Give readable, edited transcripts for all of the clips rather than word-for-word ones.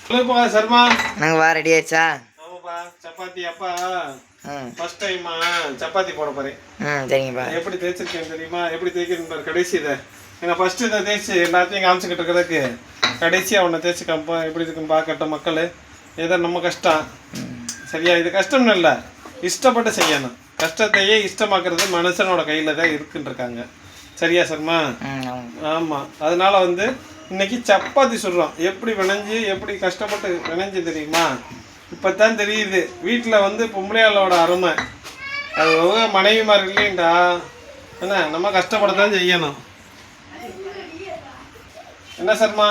சொல்லுப்பா சர்மா. நாங்கப்பா ரெடி ஆயிடுச்சா? ஆமாப்பா. சப்பாத்தி அப்பா ஃபர்ஸ்ட் டைமா சப்பாத்தி போட போறேன். சரிங்கப்பா. எப்படி தேய்ச்சிருக்கேன் தெரியுமா? எப்படி தேய்க்கிறேன் பாரு கடைசி இதை. ஏன்னா ஃபர்ஸ்ட் இதை தேய்ச்சி எல்லாத்தையும் காமிச்சுக்கிட்டு இருக்கிறதுக்கு கடைசியாக ஒன்று தேய்ச்சி காமிப்பா எப்படி இருக்குன்னு பார்க்கட்டும் மக்கள். ஏதோ நம்ம கஷ்டம் சரியா? இது கஷ்டம்னு இல்லை, இஷ்டப்பட்டு செய்யணும். கஷ்டத்தையே இஷ்டமாக்குறது மனுஷனோட கையில் தான் இருக்குன்றிருக்காங்க. சரியா சர்மா? ஆமாம். அதனால இன்னைக்கு சப்பாத்தி சுடுறோம். எப்படி விளைஞ்சி எப்படி கஷ்டப்பட்டு விளைஞ்சி தெரியுமா? இப்போ தான் தெரியுது வீட்டில் பொம்பளையாளோட அருமை. அது மனைவிமார் இல்லைண்டா என்ன நம்ம கஷ்டப்படத்தான் செய்யணும். என்ன சர்மா?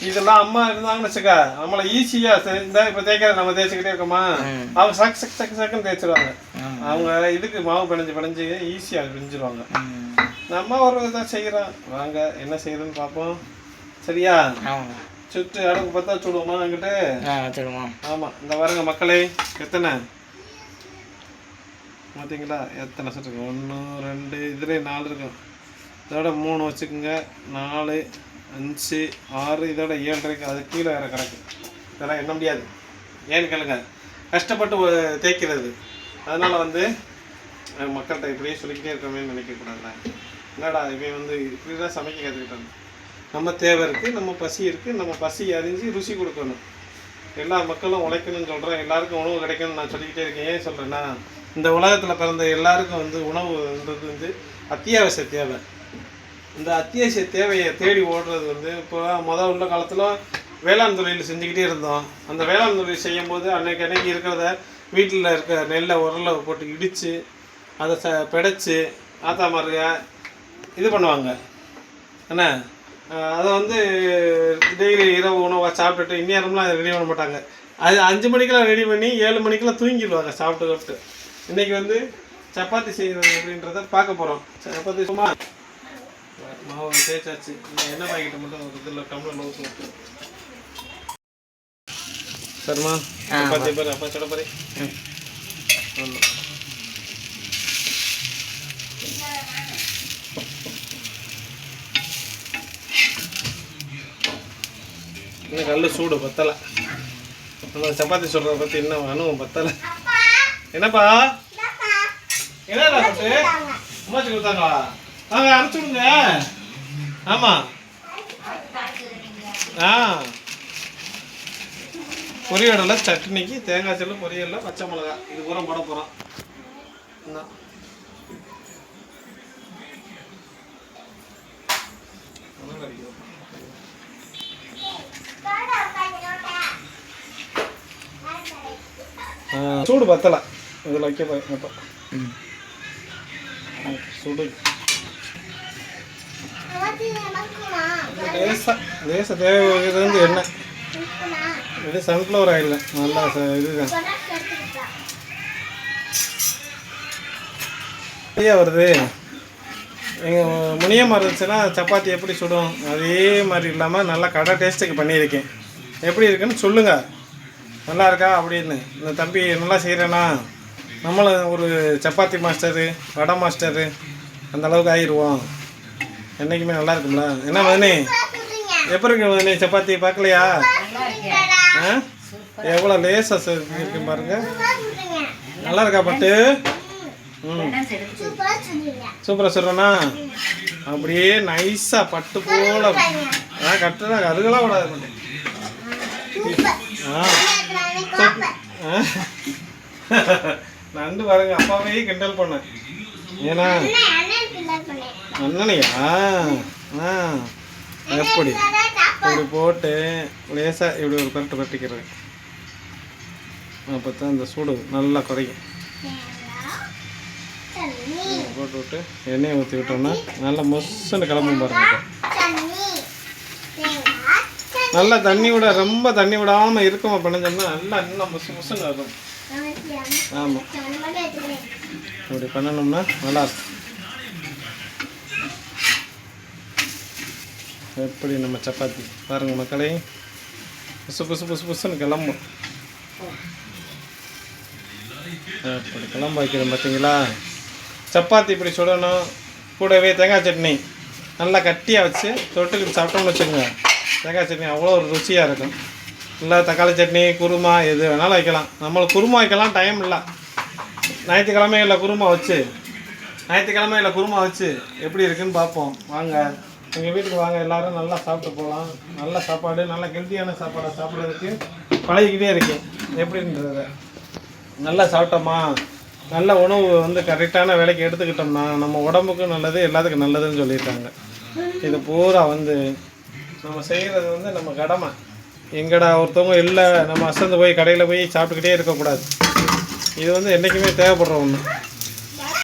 இதெல்லாம் அம்மா இருந்தாங்கன்னு வச்சுக்கா நம்மளை ஈஸியாக இந்த இப்போ தேய்க்கிற நம்ம தேய்ச்சிக்கிட்டே இருக்கோமா, அவங்க சக்கு சக்கு சக்கு சக்குன்னு தேய்ச்சிருவாங்க. அவங்க இதுக்கு மாவு பிணைஞ்சு ஈஸியாக பிரிஞ்சிருவாங்க. நம்ம ஒரு இதாக செய்கிறோம். வாங்க என்ன செய்யறோன்னு பார்ப்போம். சரியா? சுட்டு அடுப்பு பார்த்தா சுடுவோமா என்கிட்ட? ஆமாம். இந்த பாருங்க மக்களே, எத்தனை பார்த்தீங்களா? எத்தனை சுட்டு? 1 2 இதில் 4 இருக்கும். இதோட 3 வச்சுக்கோங்க. 4 5 6 இதோட 7 இருக்கு. அது கீழே வேறு கிடக்கு. இதெல்லாம் எண்ண முடியாது. ஏன்னு கேளுங்க, கஷ்டப்பட்டு தேய்க்கிறது. அதனால் மக்கள்கிட்ட இப்படியே சொல்லிக்கிட்டே இருக்கவே நினைக்கக்கூடாதுல்ல. என்னடா இவன் இப்படி தான் சமைக்க கற்றுக்கிட்டாங்க. நம்ம தேவை இருக்குது, நம்ம பசி இருக்குது. நம்ம பசி அறிஞ்சு ருசி கொடுக்கணும். எல்லா மக்களும் உழைக்கணும்னு சொல்கிறேன். எல்லாருக்கும் உணவு கிடைக்கணும்னு நான் சொல்லிக்கிட்டே இருக்கேன். ஏன் சொல்கிறேன்னா, இந்த உலகத்தில் பிறந்த எல்லாருக்கும் உணவுன்றது அத்தியாவசிய தேவை. இந்த அத்தியாவசிய தேவையை தேடி ஓடுறது இப்போ உள்ள காலத்தில் வேளாண் தொழில் செஞ்சுக்கிட்டே இருந்தோம். அந்த வேளாண் தொழில் செய்யும்போது அன்னைக்கு இருக்கிறத வீட்டில் இருக்க நெல்லை உரலை போட்டு இடித்து அதை பிடைச்சி ஆத்தாமாருங்க இது பண்ணுவாங்க. என்ன அதை டெய்லி இரவு உணவாக சாப்பிட்டுட்டு இந்நேரம்லாம் அதை ரெடி பண்ண மாட்டாங்க. அது 5 மணிக்கெல்லாம் ரெடி பண்ணி 7 மணிக்கெல்லாம் தூங்கிடுவாங்க சாப்பிட்டு. இன்றைக்கி சப்பாத்தி செய்கிறது அப்படின்றத பார்க்க போகிறோம். சப்பாத்தி சும்மா மாவு தேய்ச்சாச்சு. எண்ணெய் பாக்கெட்டை மட்டும் ஒரு இதில் டம்ளரில் ஊற்றுவோம். சரிம்மா? சப்பாத்தி பாரு அப்பா சுட போகிறேன். ஆமாம். இன்னும் கல் சூடு பத்தலை. நம்ம சப்பாத்தி சுடுறத பற்றி இன்னும் அனுபவம் பத்தலை. என்னப்பா? என்னடா பட்டு அம்மாச்சி கொடுத்தாங்களா? நாங்கள் அரைச்சி விடுங்க. ஆமாம். பொரியடலை சட்னிக்கு தேங்காய் செல்லு பொரியலில் பச்சை மிளகா இது பூரா போட போகிறோம். சூடு பத்தலை. இதில் வைக்க மட்டும் சுடு லேசாக தேவைப்படுறது எண்ணெய். இது சன்ஃப்ளவர் ஆயில் நல்லா இதுதான் சரியா வருது. எங்கள் முனியமாக இருந்துச்சுன்னா சப்பாத்தி எப்படி சுடும் அதே மாதிரி இல்லாமல் நல்லா கடை டேஸ்ட்டுக்கு பண்ணியிருக்கேன். எப்படி இருக்குன்னு சொல்லுங்கள். நல்லா இருக்கா அப்படின்னு. இந்த தம்பி நல்லா செய்கிறேன்னா நம்மளும் ஒரு சப்பாத்தி மாஸ்டரு வடை மாஸ்டரு அந்த அளவுக்கு ஆகிடுவோம். என்றைக்குமே நல்லா இருக்கும்ல. என்ன மதனி எப்படி இருக்கு மதனி? சப்பாத்தி பார்க்கலையா? எவ்வளோ லேசாக இருக்கு பாருங்க. நல்லா இருக்கா பட்டு? சூப்பராக சொல்கிறேன்னா அப்படியே நைஸாக பட்டு போல கட்டுறா. அதுக்கெல்லாம் விடாது. நண்டு பாருங்க அப்பாவே கிண்டல் பண்ணேன். ஏன்னா அண்ணனையா எப்படி இப்படி போட்டு லேசாக இப்படி ஒரு பரட்டு பரட்டிக்கிறேன். அப்போ தான் இந்த சூடு நல்லா குறையும். போட்டு விட்டு எண்ணெயை ஊற்றி விட்டோம்னா நல்லா மொசுன்னு கிளம்பும் பாருங்க. நல்லா தண்ணி விட ரொம்ப தண்ணி விடாமல் இருக்கும் பண்ணிச்சோம்னா நல்லா இன்னும் முசுன்னு வரும். ஆமாம். இப்படி பண்ணணும்னா நல்லாயிருக்கும். எப்படி நம்ம சப்பாத்தி பாருங்கள் மக்களே, புசுன்னு கிளம்பும். அப்படி கிளம்ப வைக்கிறோம் பார்த்தீங்களா? சப்பாத்தி இப்படி சுடணும். கூடவே தேங்காய் சட்னி நல்லா கட்டியாக வச்சு தொட்டுக்கிட்டு சாப்பிட்டோம்னு வச்சுக்கோங்க. தேங்காய் சட்னி அவ்வளோ ஒரு ருசியாக இருக்கும். இல்லை தக்காளி சட்னி, குருமா எது வேணாலும் வைக்கலாம். நம்மளுக்கு குருமா வைக்கலாம் டைம் இல்லை. ஞாயிற்றுக்கிழமையில் குருமா வச்சு எப்படி இருக்குன்னு பார்ப்போம். வாங்க எங்கள் வீட்டுக்கு வாங்க, எல்லோரும் நல்லா சாப்பிட்டு போகலாம். நல்ல சாப்பாடு, நல்ல ஹெல்த்தியான சாப்பாடை சாப்பிட்றதுக்கு பழகிக்கிட்டே இருக்கேன். எப்படின்றத நல்லா சாப்பிட்டோமா, நல்ல உணவு வந்து கரெக்டான வேலைக்கு எடுத்துக்கிட்டோம்னா நம்ம உடம்புக்கும் நல்லது, எல்லாத்துக்கும் நல்லதுன்னு சொல்லியிருக்காங்க. இது பூரா வந்து நம்ம செய்கிறது வந்து நம்ம கடமை. எங்கடா ஒருத்தவங்க இல்லை நம்ம அசந்து போய் கடையில் போய் சாப்பிட்டுக்கிட்டே இருக்கக்கூடாது. இது வந்து என்றைக்குமே தேவைப்படுற ஒன்று.